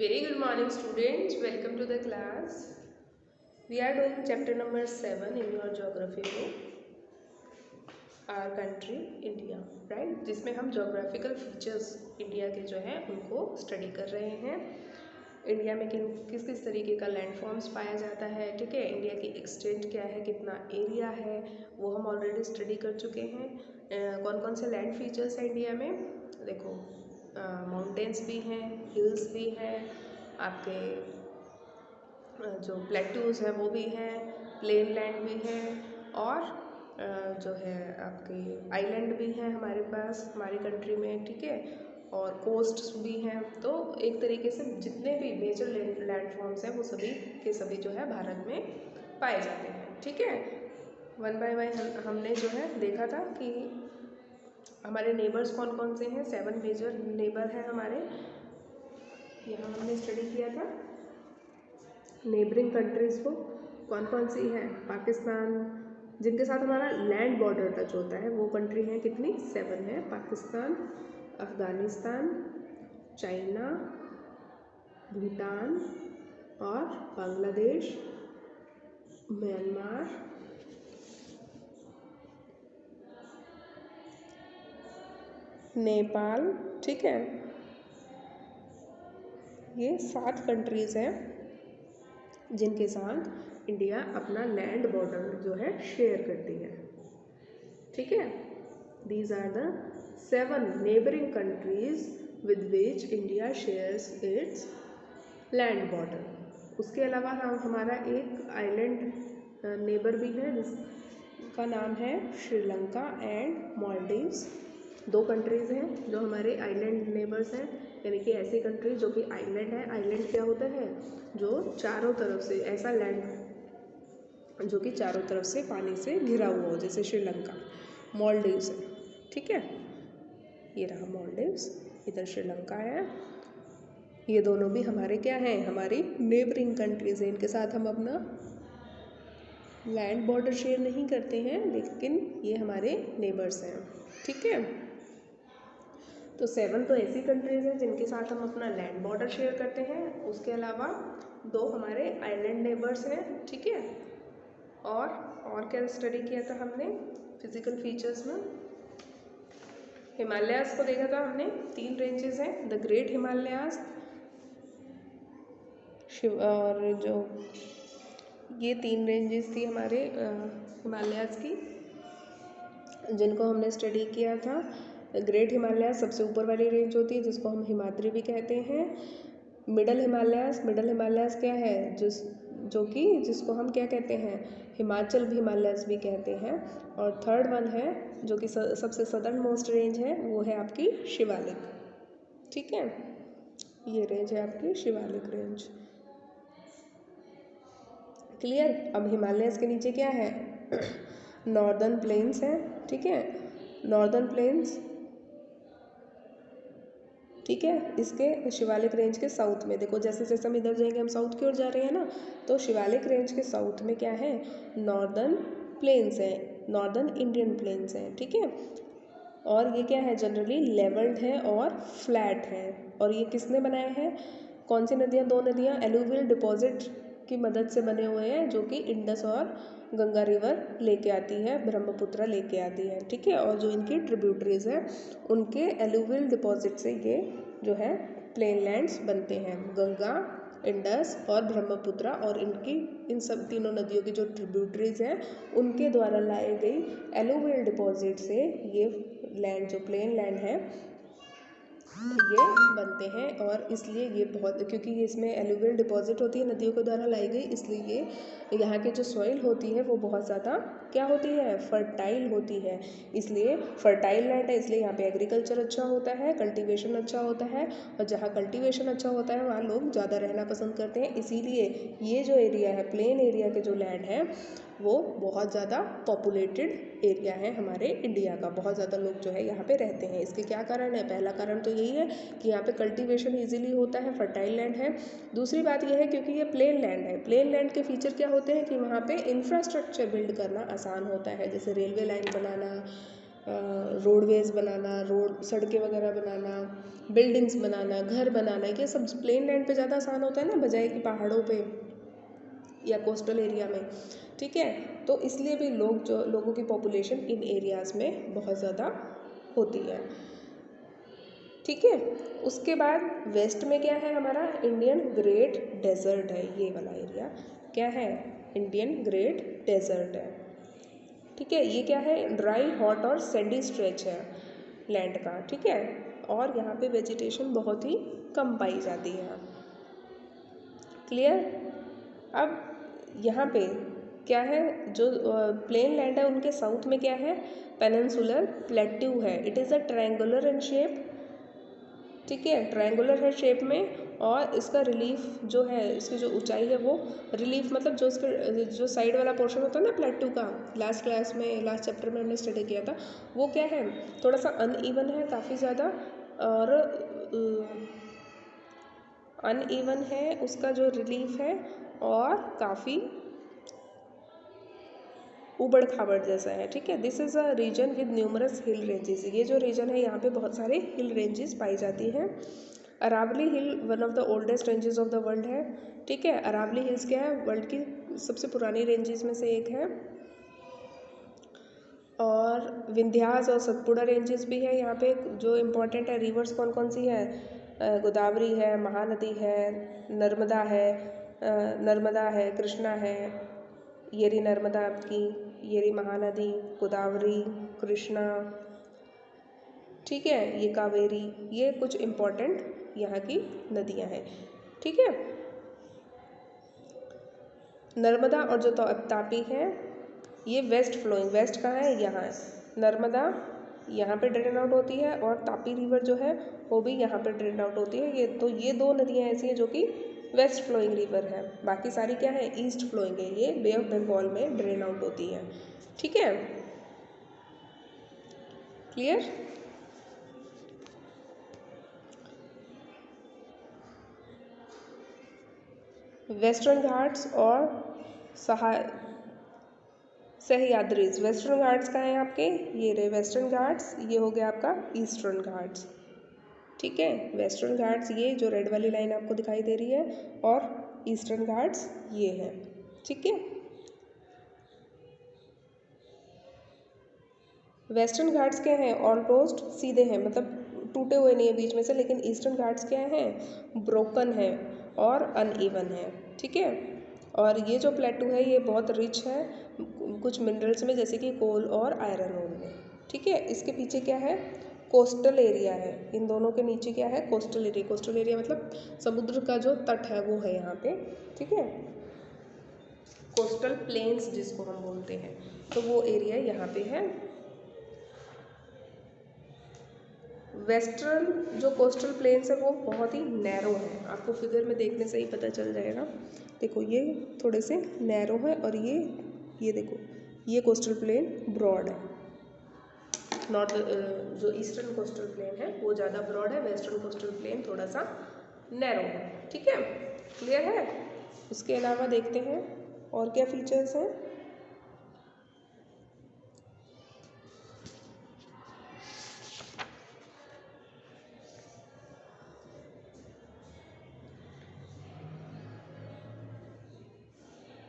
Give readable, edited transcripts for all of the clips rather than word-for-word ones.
Very good morning, students. Welcome to the class. We are doing chapter number 7 in your geography book, our country, India, right? जिसमें हम geographical features India के जो हैं उनको study कर रहे हैं। इंडिया में किस किस तरीके का लैंडफॉर्म्स पाया जाता है, ठीक है। इंडिया की एक्सटेंट क्या है, कितना एरिया है, वो हम ऑलरेडी स्टडी कर चुके हैं। कौन कौन से लैंड फीचर्स हैं इंडिया में, देखो माउंटेन्स भी हैं, हिल्स भी हैं, आपके जो प्लेट्यूज है वो भी हैं, प्लेन लैंड भी है और जो है आपके आइलैंड भी हैं हमारे पास हमारी कंट्री में, ठीक है। और कोस्ट्स भी हैं। तो एक तरीके से जितने भी मेजर लैंडफॉर्म्स हैं वो सभी के सभी जो है भारत में पाए जाते हैं, ठीक है। वन बाय वन हमने जो है देखा था कि हमारे नेबर्स कौन कौन से हैं। 7 मेजर नेबर हैं हमारे, यहाँ हमने स्टडी किया था। नेबरिंग कंट्रीज़ को कौन कौन सी है, पाकिस्तान, जिनके साथ हमारा लैंड बॉर्डर टच होता है वो कंट्री हैं कितनी, 7 है। पाकिस्तान, अफ़गानिस्तान, चाइना, भूटान और बांग्लादेश, म्यांमार, नेपाल, ठीक है। ये 7 कंट्रीज़ हैं जिनके साथ इंडिया अपना लैंड बॉर्डर जो है शेयर करती है, ठीक है। These are the 7 neighbouring countries with which India shares its land border. उसके अलावा हमारा एक आइलैंड नेबर भी है जिसका नाम है श्रीलंका एंड मालदीव्स। 2 कंट्रीज़ हैं जो हमारे आइलैंड नेबर्स हैं, यानी कि ऐसी कंट्री जो कि आइलैंड है। आइलैंड क्या होता है, जो चारों तरफ से ऐसा लैंड जो कि चारों तरफ से पानी से घिरा हुआ हो, जैसे श्रीलंका। मालदीव्स है, ठीक है। ये रहा मालदीव्स, इधर श्रीलंका है। ये दोनों भी हमारे क्या हैं, हमारी नेबरिंग कंट्रीज़ हैं। इनके साथ हम अपना लैंड बॉर्डर शेयर नहीं करते हैं, लेकिन ये हमारे नेबर्स हैं, ठीक है। तो 7 तो ऐसी कंट्रीज़ हैं जिनके साथ हम अपना लैंड बॉर्डर शेयर करते हैं। उसके अलावा 2 हमारे आइलैंड नेबर्स हैं, ठीक है। और क्या स्टडी किया था हमने फिजिकल फीचर्स में, हिमालयाज़ को देखा था हमने। 3 रेंजेस हैं, द ग्रेट हिमालयाज़, और जो ये 3 रेंजेस थी हमारे हिमालयाज़ की, जिनको हमने स्टडी किया था। ग्रेट हिमालयाज़ सबसे ऊपर वाली रेंज होती है जिसको हम हिमाद्री भी कहते हैं। मिडल हिमालयाज़ क्या है, जिसको हम क्या कहते हैं, हिमाचल हिमालयाज़ भी कहते हैं। और थर्ड वन है जो कि सबसे सदर्न मोस्ट रेंज है, वो है आपकी शिवालिक, ठीक है। ये रेंज है आपकी शिवालिक रेंज, क्लियर। अब हिमालयाज़ के नीचे क्या है, नॉर्दर्न प्लेन्स है, ठीक है। नॉर्दर्न प्लेन्स, ठीक है। इसके शिवालिक रेंज के साउथ में देखो, जैसे जैसे हम इधर जाएंगे हम साउथ की ओर जा रहे हैं ना, तो शिवालिक रेंज के साउथ में क्या है, नॉर्दर्न प्लेन्स है, नॉर्दर्न इंडियन प्लेन्स हैं, ठीक है। और ये क्या है, जनरली लेवल्ड है और फ्लैट है। और ये किसने बनाए हैं, कौन सी नदियाँ, 2 नदियाँ एलुवियल डिपॉजिट की मदद से बने हुए हैं, जो कि इंडस और गंगा रिवर लेके आती है, ब्रह्मपुत्र लेके आती है, ठीक है। और जो इनकी ट्रिब्यूटरीज हैं उनके एलुवियल डिपॉजिट से ये जो है प्लेन लैंड्स बनते हैं, गंगा, इंडस और ब्रह्मपुत्र। और इन सब तीनों नदियों की जो ट्रिब्यूटरीज हैं उनके द्वारा लाई गई एलुवियल डिपॉजिट से ये लैंड, जो प्लेन लैंड है, ये बनते हैं। और इसलिए ये बहुत, क्योंकि ये इसमें एलुवियल डिपॉजिट होती है नदियों के द्वारा लाई गई, इसलिए ये यहाँ की जो सॉइल होती है वो बहुत ज़्यादा क्या होती है, फर्टाइल होती है। इसलिए फर्टाइल लैंड है, इसलिए यहाँ पे एग्रीकल्चर अच्छा होता है, कल्टीवेशन अच्छा होता है। और जहाँ कल्टीवेशन अच्छा होता है वहाँ लोग ज़्यादा रहना पसंद करते हैं। इसीलिए ये जो एरिया है, प्लेन एरिया के जो लैंड है, वो बहुत ज़्यादा पॉपुलेटेड एरिया है हमारे इंडिया का। बहुत ज़्यादा लोग जो है यहाँ पे रहते हैं। इसके क्या कारण है, पहला कारण तो यही है कि यहाँ पे कल्टीवेशन इजीली होता है, फर्टाइल लैंड है। दूसरी बात यह है क्योंकि ये प्लेन लैंड है। प्लेन लैंड के फीचर क्या होते हैं कि वहाँ पे इंफ्रास्ट्रक्चर बिल्ड करना आसान होता है, जैसे रेलवे लाइन बनाना, रोडवेज बनाना, रोड सड़कें वगैरह बनाना, बिल्डिंग्स बनाना, घर बनाना, ये सब प्लेन लैंड पे ज़्यादा आसान होता है ना, बजाय कि पहाड़ों पे या कोस्टल एरिया में। ठीक है, तो इसलिए भी लोगों की पॉपुलेशन इन एरियाज़ में बहुत ज़्यादा होती है। ठीक है, उसके बाद वेस्ट में क्या है हमारा, इंडियन ग्रेट डेजर्ट है, ये वाला एरिया क्या है, इंडियन ग्रेट डेजर्ट है। ठीक है, ये क्या है, ड्राई हॉट और सैंडी स्ट्रेच है लैंड का। ठीक है, और यहाँ पे वेजिटेशन बहुत ही कम पाई जाती है। क्लियर। अब यहाँ पे क्या है, जो प्लेन लैंड है उनके साउथ में क्या है, पेनिनसुलर प्लेट्यू है। It is a triangular in shape. ठीक है, ट्रायंगुलर है शेप में, और इसका रिलीफ जो है, इसकी जो ऊंचाई है वो रिलीफ मतलब जो इसका जो साइड वाला पोर्शन होता है ना प्लेट्यू का, लास्ट क्लास में लास्ट चैप्टर में हमने स्टडी किया था, वो क्या है, थोड़ा सा अनइवन है काफ़ी ज़्यादा, और अनइवन है उसका जो रिलीफ है, और काफ़ी उबड़ खाबड़ जैसा है। ठीक है, this is a region with numerous hill ranges. ये जो रीजन है यहाँ पे बहुत सारे हिल रेंजेस पाई जाती हैं। Aravalli hill one of the oldest ranges of the world है। ठीक है, अरावली हिल्स क्या है, वर्ल्ड की सबसे पुरानी रेंजेस में से एक है। और विंध्यास और सतपुड़ा रेंजेस भी है यहाँ पे। जो इम्पोर्टेंट है, रिवर्स कौन कौन सी है, गोदावरी है, महानदी है, नर्मदा है, कृष्णा है, येरी नर्मदा आपकी, येरी महानदी, गोदावरी, कृष्णा, ठीक है, ये कावेरी, ये कुछ इम्पोर्टेंट यहाँ की नदियाँ हैं। ठीक है, नर्मदा और जो तापी है ये वेस्ट फ्लोइंग, वेस्ट कहाँ है, यहाँ है। नर्मदा यहाँ पे ड्रेन आउट होती है, और तापी रिवर जो है वो भी यहाँ पे ड्रेन आउट होती है। ये दो नदियाँ ऐसी हैं जो कि वेस्ट फ्लोइंग रिवर है। बाकी सारी क्या है, ईस्ट फ्लोइंग है, ये बे ऑफ बंगाल में ड्रेन आउट होती है। ठीक है, क्लियर। वेस्टर्न घाट्स और सह्याद्रीज। वेस्टर्न घाट्स कहाँ हैं आपके, ये रहे वेस्टर्न घाट्स, ये हो गया आपका ईस्टर्न घाट्स। ठीक है, वेस्टर्न घाट्स ये जो रेड वाली लाइन आपको दिखाई दे रही है, और ईस्टर्न घाट्स ये है। ठीक है, वेस्टर्न घाट्स क्या हैं, ऑलमोस्ट सीधे हैं, मतलब टूटे हुए नहीं है बीच में से, लेकिन ईस्टर्न घाट्स क्या हैं, ब्रोकन है और अनइवन है। ठीक है, और ये जो प्लेटू है ये बहुत रिच है कुछ मिनरल्स में, जैसे कि कोल और आयरन ओर में। ठीक है, इसके पीछे क्या है, कोस्टल एरिया है। इन दोनों के नीचे क्या है, कोस्टल एरिया। कोस्टल एरिया मतलब समुद्र का जो तट है वो है यहाँ पे। ठीक है, कोस्टल प्लेन्स जिसको हम बोलते हैं, तो वो एरिया यहाँ पे है। वेस्टर्न जो कोस्टल प्लेन्स है वो बहुत ही नैरो है, आपको फिगर में देखने से ही पता चल जाएगा। देखो ये थोड़े से नैरो है, और ये देखो ये कोस्टल प्लेन ब्रॉड है। नॉर्थ जो ईस्टर्न कोस्टल प्लेन है वो ज़्यादा ब्रॉड है, वेस्टर्न कोस्टल प्लेन थोड़ा सा नैरो है। ठीक है, क्लियर है। उसके अलावा देखते हैं और क्या फीचर्स हैं।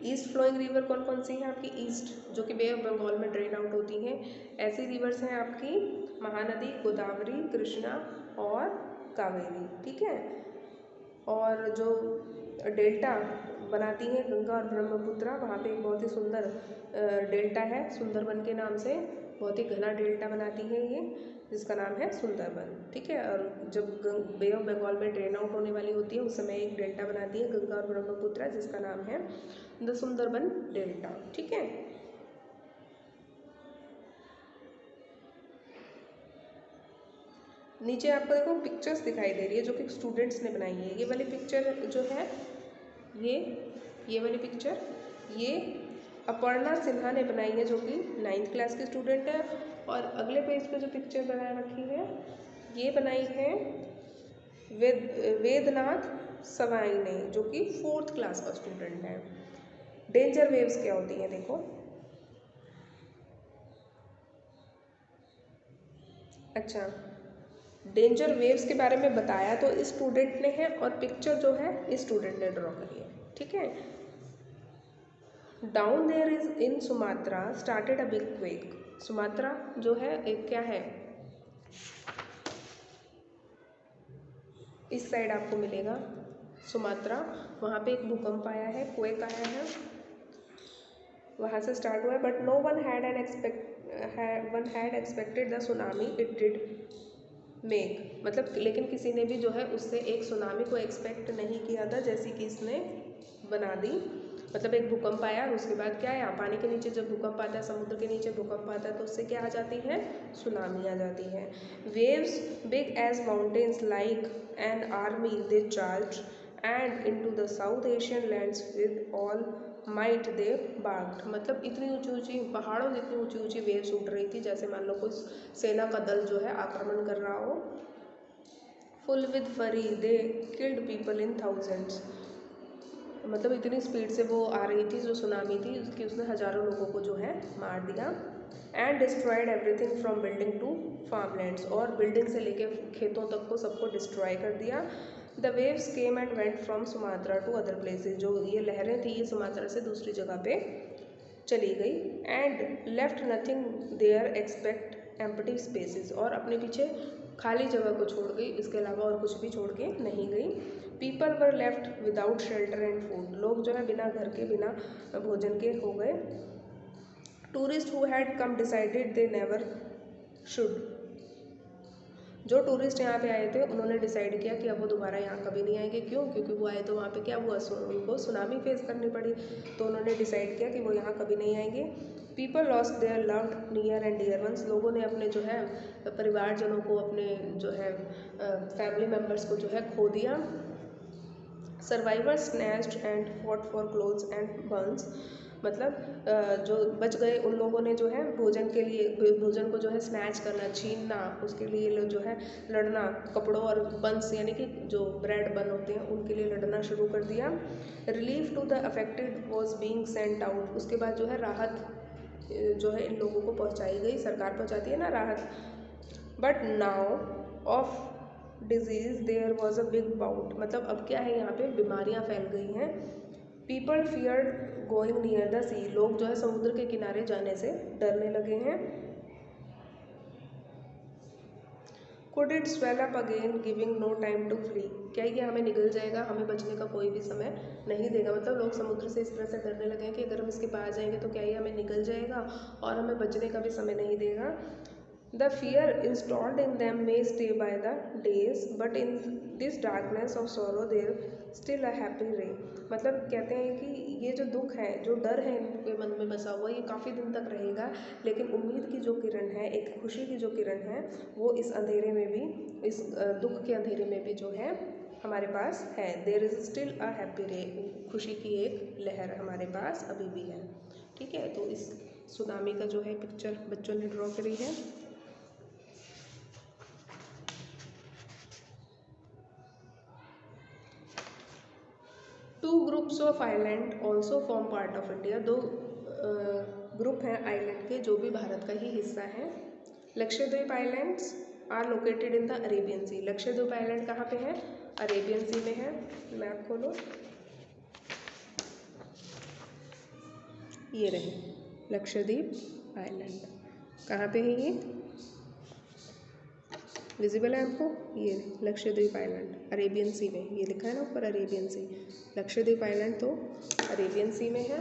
ईस्ट फ्लोइंग रिवर कौन कौन सी हैं आपकी, ईस्ट जो कि बे ऑफ बंगाल में ड्रेन आउट होती हैं, ऐसी रिवर्स हैं आपकी महानदी, गोदावरी, कृष्णा और कावेरी। ठीक है, और जो डेल्टा बनाती हैं गंगा और ब्रह्मपुत्रा, वहाँ पे एक बहुत ही सुंदर डेल्टा है सुंदरबन के नाम से, बहुत ही घना डेल्टा बनाती है ये, जिसका नाम है सुंदरबन। ठीक है, और जब बे ऑफ बंगाल में ड्रेन आउट होने वाली होती है उस समय एक डेल्टा बनाती है गंगा और ब्रह्मपुत्रा, जिसका नाम है द सुंदरबन डेल्टा। ठीक है, नीचे आपको देखो पिक्चर्स दिखाई दे रही है जो कि स्टूडेंट्स ने बनाई है। ये वाली पिक्चर जो है, ये वाली पिक्चर ये अपर्णा सिन्हा ने बनाई है, जो कि 9th क्लास की स्टूडेंट है। और अगले पेज पे जो पिक्चर बना रखी है ये बनाई है वेदनाथ सवाई ने, जो कि 4th क्लास का स्टूडेंट है। डेंजर वेव्स क्या होती हैं देखो, अच्छा, डेंजर वेव्स के बारे में बताया तो इस स्टूडेंट ने है, और पिक्चर जो है इस स्टूडेंट ने ड्रॉ करी है, ठीक है। Down there is in Sumatra started a big quake. Sumatra जो है एक क्या है, इस साइड आपको मिलेगा सुमात्रा, वहाँ पे एक भूकंप आया है, क्वेक आया है, वहाँ से स्टार्ट हुआ है। But no one had expected the tsunami it did make. मतलब लेकिन किसी ने भी जो है उससे एक सुनामी को एक्सपेक्ट नहीं किया था जैसी कि इसने बना दी। मतलब एक भूकंप आया और उसके बाद क्या है, पानी के नीचे जब भूकंप आता है, समुद्र के नीचे भूकंप आता है, तो उससे क्या आ जाती है, सुनामी आ जाती है। Waves big as mountains like an army they charge and into the South Asian lands with all might they barked. मतलब इतनी ऊंची ऊंची पहाड़ों जितनी ऊंची ऊंची वेव्स उठ रही थी, जैसे मान लो कोई सेना का दल जो है आक्रमण कर रहा हो। फुल विद फरी they killed people in thousands. मतलब इतनी स्पीड से वो आ रही थी, जो सुनामी थी उसकी, उसने हजारों लोगों को जो है मार दिया। And destroyed everything from building to farmlands. और बिल्डिंग से लेके खेतों तक को सबको डिस्ट्रॉय कर दिया। The waves came and went from Sumatra to other places. जो ये लहरें थी ये सुमात्रा से दूसरी जगह पे चली गई। And left nothing there expect empty spaces. और अपने पीछे खाली जगह को छोड़ गई, इसके अलावा और कुछ भी छोड़ के नहीं गई। People were left without shelter and food. लोग जो है बिना घर के बिना भोजन के हो गए। Tourist who had come decided they never should. जो टूरिस्ट यहाँ पे आए थे उन्होंने डिसाइड किया कि अब वो दोबारा यहाँ कभी नहीं आएंगे। क्यों? क्योंकि वो आए तो वहाँ पे क्या हुआ, उनको सुनामी फेस करनी पड़ी, तो उन्होंने डिसाइड किया कि वो यहाँ कभी नहीं आएंगे। People lost their loved near and dear ones. लोगों ने अपने जो है परिवारजनों को, अपने जो है फैमिली मेम्बर्स को जो है खो दिया। Survivors snatched and fought for clothes and Burns. मतलब जो बच गए उन लोगों ने जो है भोजन के लिए, भोजन को जो है स्नैच करना, छीनना, उसके लिए जो है लड़ना, कपड़ों और बंस यानी कि जो ब्रेड बन होते हैं उनके लिए लड़ना शुरू कर दिया। Relief to the affected was being sent out. उसके बाद जो है राहत जो है इन लोगों को पहुंचाई गई, सरकार पहुंचाती है ना राहत। But now of disease there was a big bout. मतलब अब क्या है, यहाँ पे बीमारियाँ फैल गई हैं। People feared going near the sea. लोग जो है समुद्र के किनारे जाने से डरने लगे हैं। Could it swell up again giving no time to flee. क्या ये हमें निगल जाएगा, हमें बचने का कोई भी समय नहीं देगा। मतलब लोग समुद्र से इस तरह से डरने लगे हैं कि अगर हम इसके पास जाएंगे तो क्या ये हमें निगल जाएगा और हमें बचने का भी समय नहीं देगा। The fear installed in them may stay by the days, but in this darkness of sorrow there still a happy ray। मतलब कहते हैं कि ये जो दुख है, जो डर है इनके मन में बसा हुआ, ये काफ़ी दिन तक रहेगा, लेकिन उम्मीद की जो किरण है, एक खुशी की जो किरण है, वो इस अंधेरे में भी, इस दुख के अंधेरे में भी जो है हमारे पास है। There is still a happy ray. खुशी की एक लहर हमारे पास अभी भी है। ठीक है, तो इस सुनामी का जो है पिक्चर बच्चों ने ड्रॉ करी है। Two groups of island also form part of India. दो ग्रुप हैं आइलैंड के जो भी भारत का ही हिस्सा है। Lakshadweep islands are located in the Arabian sea. Lakshadweep island कहाँ पे है? अरेबियन सी में है। मैप खोलो, ये रहे लक्षद्वीप आइलैंड। कहाँ पे है ये? विजिबल है आपको? ये लक्षद्वीप आइलैंड अरेबियन सी में, ये लिखा है ना ऊपर अरेबियन सी। लक्षद्वीप आइलैंड तो अरेबियन सी में है,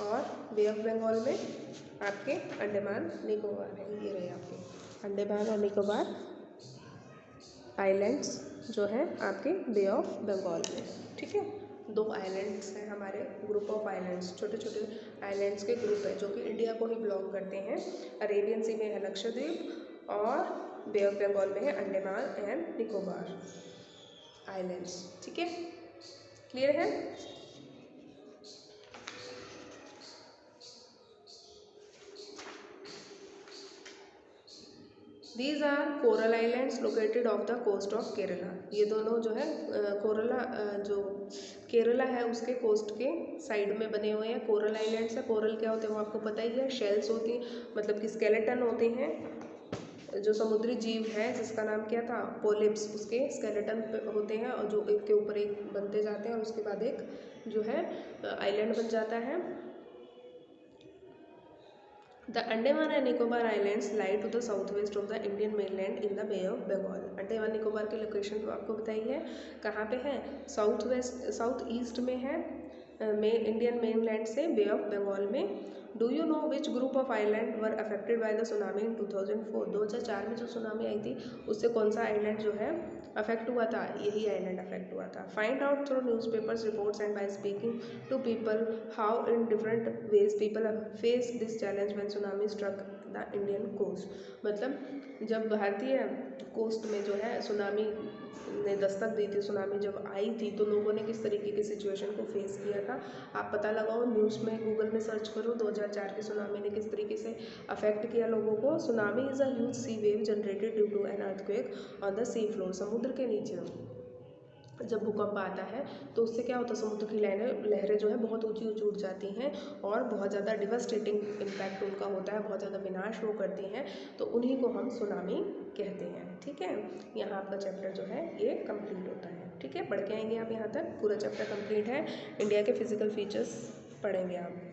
और बे ऑफ बंगाल में आपके अंडमान निकोबार है। ये रहे आपके अंडमान और निकोबार आइलैंड्स जो है आपके बे ऑफ बंगाल में। ठीक है, दो आइलैंड्स हैं हमारे, ग्रुप ऑफ आइलैंड्स, छोटे छोटे आइलैंड्स के ग्रुप है जो कि इंडिया को ही बिलोंग करते हैं। अरेबियन सी में है लक्षद्वीप, और बे ऑफ बंगाल में है अंडमान एंड निकोबार आइलैंड्स। ठीक है, क्लियर है? These are coral islands located off the coast of Kerala. ये दोनों जो है कोरला जो केरला है उसके कोस्ट के साइड में बने हुए हैं। कोरल आइलैंड्स है। कोरल क्या होते हैं वो आपको पता ही है, शेल्स होती हैं, मतलब कि स्केलेटन होते हैं जो समुद्री जीव है जिसका नाम क्या था, पोलिप्स, उसके स्केलेटन होते हैं और जो एक के ऊपर एक बनते जाते हैं और उसके बाद एक जो है आइलैंड बन जाता है। The Andaman and Nicobar Islands lie to the southwest of the Indian mainland in the Bay of Bengal. Andaman Nicobar की लोकेशन तो आपको बताई है, कहाँ पे है, साउथ ईस्ट में है, इंडियन मेनलैंड से बे ऑफ बंगाल में। Do you know which group of island were affected by the tsunami in 2004? 2004 में जो सुनामी आई थी उससे कौन सा आइलैंड जो है अफेक्ट हुआ था, यही आइलैंड अफेक्ट हुआ था। Find out through newspapers reports and by speaking to people how in different ways people face this challenge when tsunami struck the Indian coast. मतलब जब भारतीय कोस्ट में जो है सुनामी ने दस्तक दी थी, सुनामी जब आई थी तो लोगों ने किस तरीके की सिचुएशन को फेस किया था, आप पता लगाओ, न्यूज़ में गूगल में सर्च करो 2004 की सुनामी ने किस तरीके से अफेक्ट किया लोगों को। Tsunami is a huge sea wave generated due to an earthquake on the sea floor. समुद्र के नीचे जब भूकंप आता है तो उससे क्या होता है, समुद्र की लहरें जो है बहुत ऊंची ऊंची उठ जाती हैं और बहुत ज़्यादा डिवास्टेटिंग इम्पैक्ट उनका होता है, बहुत ज़्यादा विनाश वो करती हैं, तो उन्हीं को हम सुनामी कहते हैं। ठीक है, यहाँ आपका चैप्टर जो है ये कंप्लीट होता है। ठीक है, पढ़ के आएंगे आप, यहाँ तक पूरा चैप्टर कंप्लीट है। इंडिया के फिजिकल फीचर्स पढ़ेंगे आप।